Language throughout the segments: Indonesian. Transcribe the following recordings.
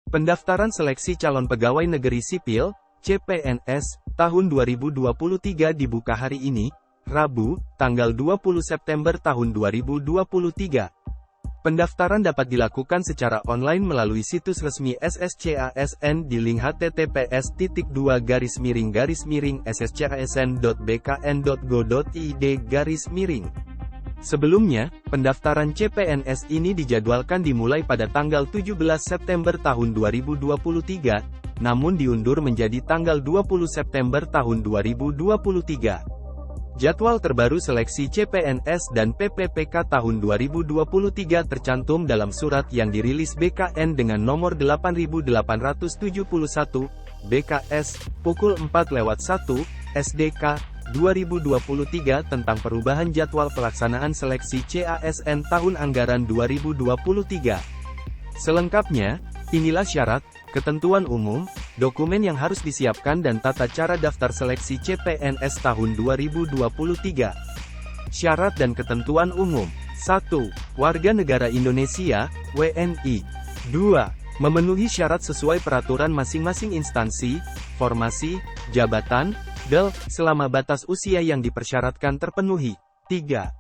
Pendaftaran seleksi calon pegawai negeri sipil, CPNS, tahun 2023 dibuka hari ini, Rabu, tanggal 20 September tahun 2023. Pendaftaran dapat dilakukan secara online melalui situs resmi SSCASN di link https://sschasn.bkn.go.id. Sebelumnya, pendaftaran CPNS ini dijadwalkan dimulai pada tanggal 17 September tahun 2023, namun diundur menjadi tanggal 20 September tahun 2023. Jadwal terbaru seleksi CPNS dan PPPK tahun 2023 tercantum dalam surat yang dirilis BKN dengan nomor 8871, BKS, pukul 4:01, SDK, 2023 tentang perubahan jadwal pelaksanaan seleksi CASN tahun anggaran 2023. Selengkapnya, inilah syarat, ketentuan umum, dokumen yang harus disiapkan dan tata cara daftar seleksi CPNS tahun 2023. Syarat dan ketentuan umum. 1. Warga negara Indonesia, WNI. 2. Memenuhi syarat sesuai peraturan masing-masing instansi, formasi, jabatan, DEL, selama batas usia yang dipersyaratkan terpenuhi. 3.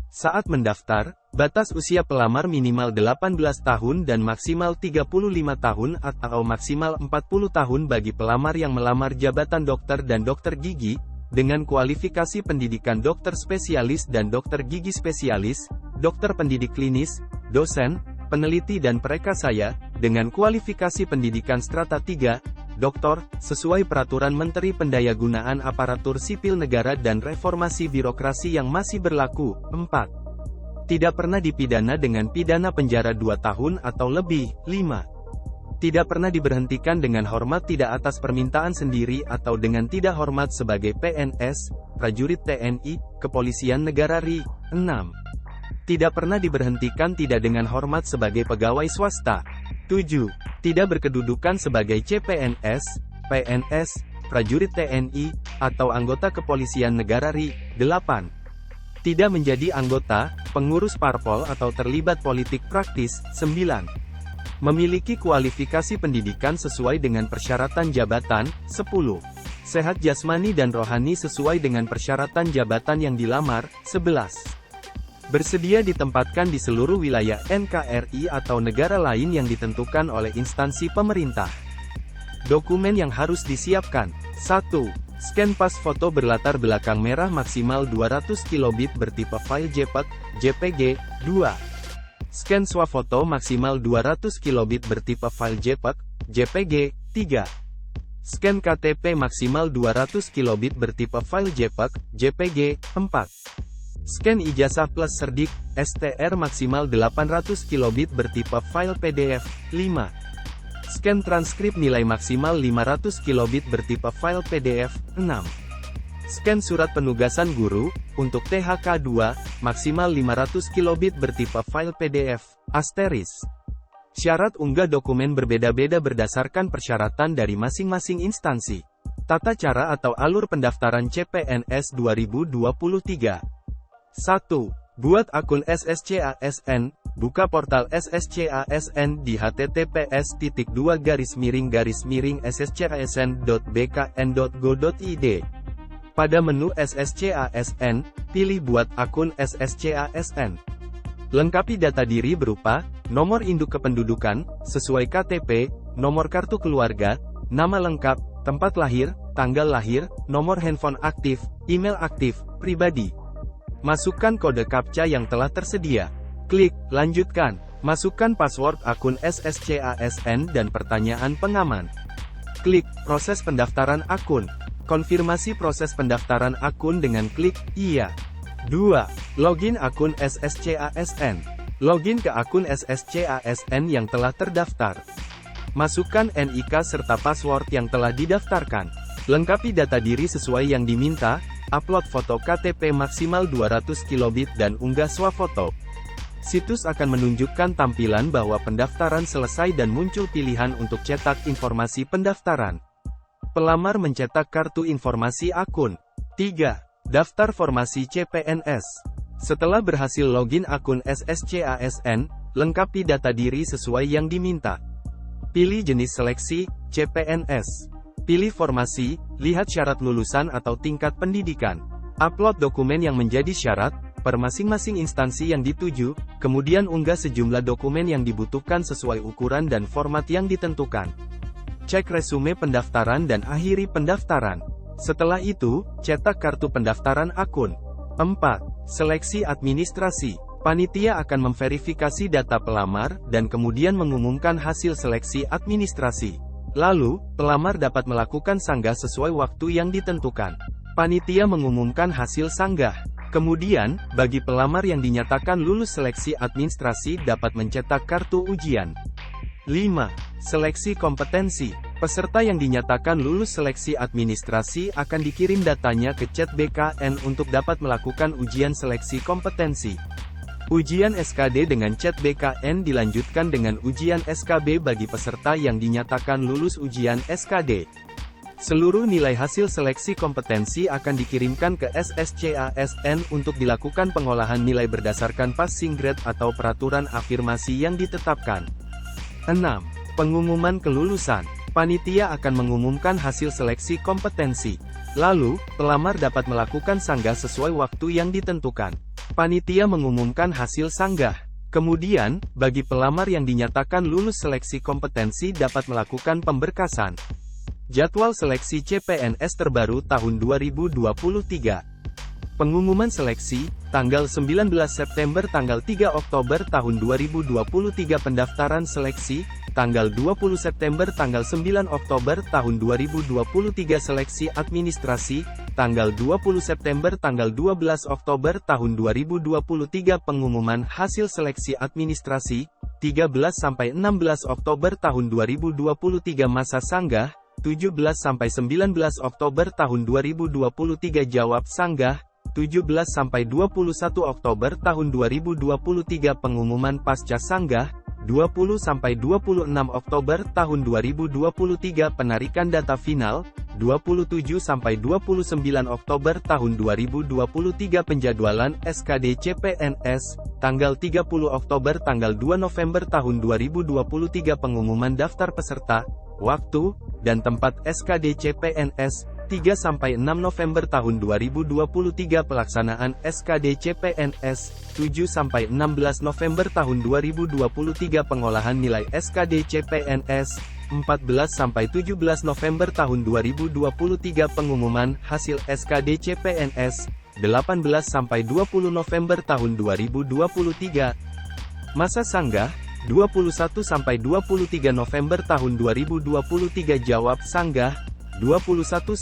Saat mendaftar, batas usia pelamar minimal 18 tahun dan maksimal 35 tahun atau maksimal 40 tahun bagi pelamar yang melamar jabatan dokter dan dokter gigi, dengan kualifikasi pendidikan dokter spesialis dan dokter gigi spesialis, dokter pendidik klinis, dosen, peneliti dan prekarsaya, dengan kualifikasi pendidikan strata 3, Doktor, sesuai peraturan Menteri Pendayagunaan Aparatur Sipil Negara dan Reformasi Birokrasi yang masih berlaku. 4. Tidak pernah dipidana dengan pidana penjara 2 tahun atau lebih. 5. Tidak pernah diberhentikan dengan hormat tidak atas permintaan sendiri atau dengan tidak hormat sebagai PNS, prajurit TNI, Kepolisian Negara RI. 6. Tidak pernah diberhentikan tidak dengan hormat sebagai pegawai swasta. 7. Tidak berkedudukan sebagai CPNS, PNS, prajurit TNI, atau anggota Kepolisian Negara RI. 8. Tidak menjadi anggota, pengurus parpol atau terlibat politik praktis. 9. Memiliki kualifikasi pendidikan sesuai dengan persyaratan jabatan. 10. Sehat jasmani dan rohani sesuai dengan persyaratan jabatan yang dilamar. 11. Bersedia ditempatkan di seluruh wilayah NKRI atau negara lain yang ditentukan oleh instansi pemerintah. Dokumen yang harus disiapkan. 1. Scan pas foto berlatar belakang merah maksimal 200 kilobit bertipe file JPEG, JPG. 2. Scan swafoto maksimal 200 kilobit bertipe file JPEG, JPG. 3. Scan KTP maksimal 200 kilobit bertipe file JPEG, JPG. 4. Scan ijazah plus serdik, STR maksimal 800 kilobit bertipe file PDF. 5. Scan transkrip nilai maksimal 500 kilobit bertipe file PDF. 6. Scan surat penugasan guru, untuk THK 2, maksimal 500 kilobit bertipe file PDF. Asteris. Syarat unggah dokumen berbeda-beda berdasarkan persyaratan dari masing-masing instansi. Tata cara atau alur pendaftaran CPNS 2023. 1. Buat akun SSCASN, buka portal SSCASN di https://sschasn.bkn.go.id. Pada menu SSCASN, pilih buat akun SSCASN. Lengkapi data diri berupa nomor induk kependudukan, sesuai KTP, nomor kartu keluarga, nama lengkap, tempat lahir, tanggal lahir, nomor handphone aktif, email aktif, pribadi. Masukkan kode CAPTCHA yang telah tersedia. Klik Lanjutkan. Masukkan password akun SSCASN dan pertanyaan pengaman. Klik Proses pendaftaran akun. Konfirmasi proses pendaftaran akun dengan klik Iya. 2. Login akun SSCASN. Login ke akun SSCASN yang telah terdaftar. Masukkan NIK serta password yang telah didaftarkan. Lengkapi data diri sesuai yang diminta. Upload foto KTP maksimal 200 kilobit dan unggah swafoto. Situs akan menunjukkan tampilan bahwa pendaftaran selesai dan muncul pilihan untuk cetak informasi pendaftaran. Pelamar mencetak kartu informasi akun. 3. Daftar formasi CPNS. Setelah berhasil login akun SSCASN, lengkapi data diri sesuai yang diminta. Pilih jenis seleksi, CPNS. Pilih formasi, lihat syarat lulusan atau tingkat pendidikan. Upload dokumen yang menjadi syarat, per masing-masing instansi yang dituju, kemudian unggah sejumlah dokumen yang dibutuhkan sesuai ukuran dan format yang ditentukan. Cek resume pendaftaran dan akhiri pendaftaran. Setelah itu, cetak kartu pendaftaran akun. 4. Seleksi administrasi. Panitia akan memverifikasi data pelamar, dan kemudian mengumumkan hasil seleksi administrasi. Lalu, pelamar dapat melakukan sanggah sesuai waktu yang ditentukan. Panitia mengumumkan hasil sanggah. Kemudian, bagi pelamar yang dinyatakan lulus seleksi administrasi dapat mencetak kartu ujian. 5. Seleksi kompetensi. Peserta yang dinyatakan lulus seleksi administrasi akan dikirim datanya ke chat BKN untuk dapat melakukan ujian seleksi kompetensi. Ujian SKD dengan chat BKN dilanjutkan dengan ujian SKB bagi peserta yang dinyatakan lulus ujian SKD. Seluruh nilai hasil seleksi kompetensi akan dikirimkan ke SSCASN untuk dilakukan pengolahan nilai berdasarkan passing grade atau peraturan afirmasi yang ditetapkan. 6. Pengumuman kelulusan. Panitia akan mengumumkan hasil seleksi kompetensi. Lalu, pelamar dapat melakukan sanggah sesuai waktu yang ditentukan. Panitia mengumumkan hasil sanggah. Kemudian, bagi pelamar yang dinyatakan lulus seleksi kompetensi dapat melakukan pemberkasan. Jadwal seleksi CPNS terbaru tahun 2023. Pengumuman seleksi, tanggal 19 September tanggal 3 Oktober tahun 2023. Pendaftaran seleksi, tanggal 20 September tanggal 9 Oktober tahun 2023. Seleksi administrasi, tanggal 20 September tanggal 12 Oktober tahun 2023. Pengumuman hasil seleksi administrasi, 13-16 Oktober tahun 2023. Masa sanggah, 17-19 Oktober tahun 2023. Jawab sanggah, 17-21 Oktober tahun 2023. Pengumuman pasca sanggah, 20-26 Oktober tahun 2023. Penarikan data final, 27-29 Oktober tahun 2023. Penjadwalan SKD CPNS, tanggal 30 Oktober tanggal 2 November tahun 2023. Pengumuman daftar peserta, waktu, dan tempat SKD CPNS, 3-6 November tahun 2023. Pelaksanaan SKD CPNS, 7-16 November tahun 2023. Pengolahan nilai SKD CPNS, 14-17 November tahun 2023. Pengumuman hasil SKD CPNS, 18-20 November tahun 2023. Masa sanggah, 21-23 November tahun 2023. Jawab sanggah, 21-25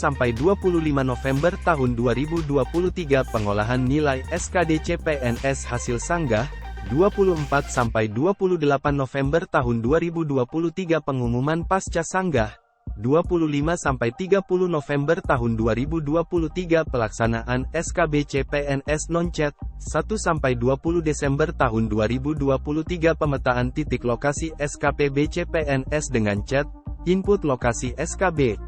November tahun 2023. Pengolahan nilai SKD CPNS hasil sanggah, 24-28 November tahun 2023. Pengumuman pasca sanggah, 25-30 November tahun 2023. Pelaksanaan SKB CPNS non-chat, 1-20 Desember tahun 2023. Pemetaan titik lokasi SKPB CPNS dengan chat, input lokasi SKB.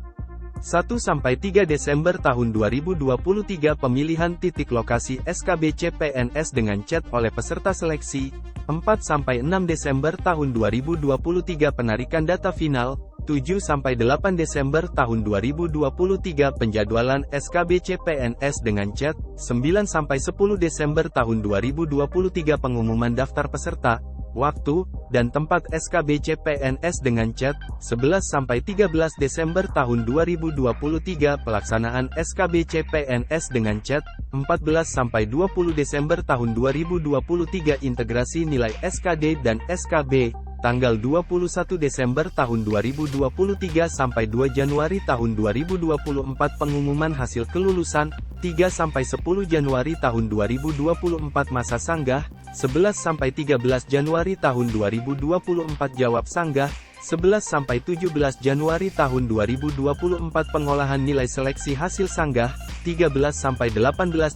1-3 Desember tahun 2023. Pemilihan titik lokasi SKB CPNS dengan chat oleh peserta seleksi, 4-6 Desember tahun 2023. Penarikan data final, 7-8 Desember tahun 2023. Penjadwalan SKB CPNS dengan chat, 9-10 Desember tahun 2023. Pengumuman daftar peserta, waktu, dan tempat SKB CPNS dengan chat, 11-13 Desember tahun 2023. Pelaksanaan SKB CPNS dengan chat, 14-20 Desember tahun 2023. Integrasi nilai SKD dan SKB, tanggal 21 Desember tahun 2023 sampai 2 Januari tahun 2024. Pengumuman hasil kelulusan, 3-10 Januari tahun 2024. Masa sanggah, 11-13 Januari tahun 2024. Jawab sanggah, 11-17 Januari tahun 2024. Pengolahan nilai seleksi hasil sanggah, 13-18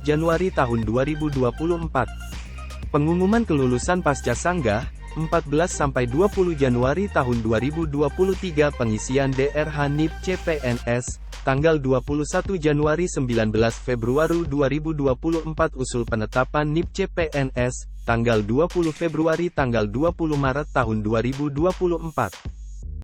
Januari tahun 2024. Pengumuman kelulusan pasca sanggah, 14-20 Januari tahun 2023. Pengisian DRH NIP CPNS, tanggal 21 Januari 19 Februari 2024. Usul penetapan NIP CPNS, tanggal 20 Februari tanggal 20 Maret tahun 2024.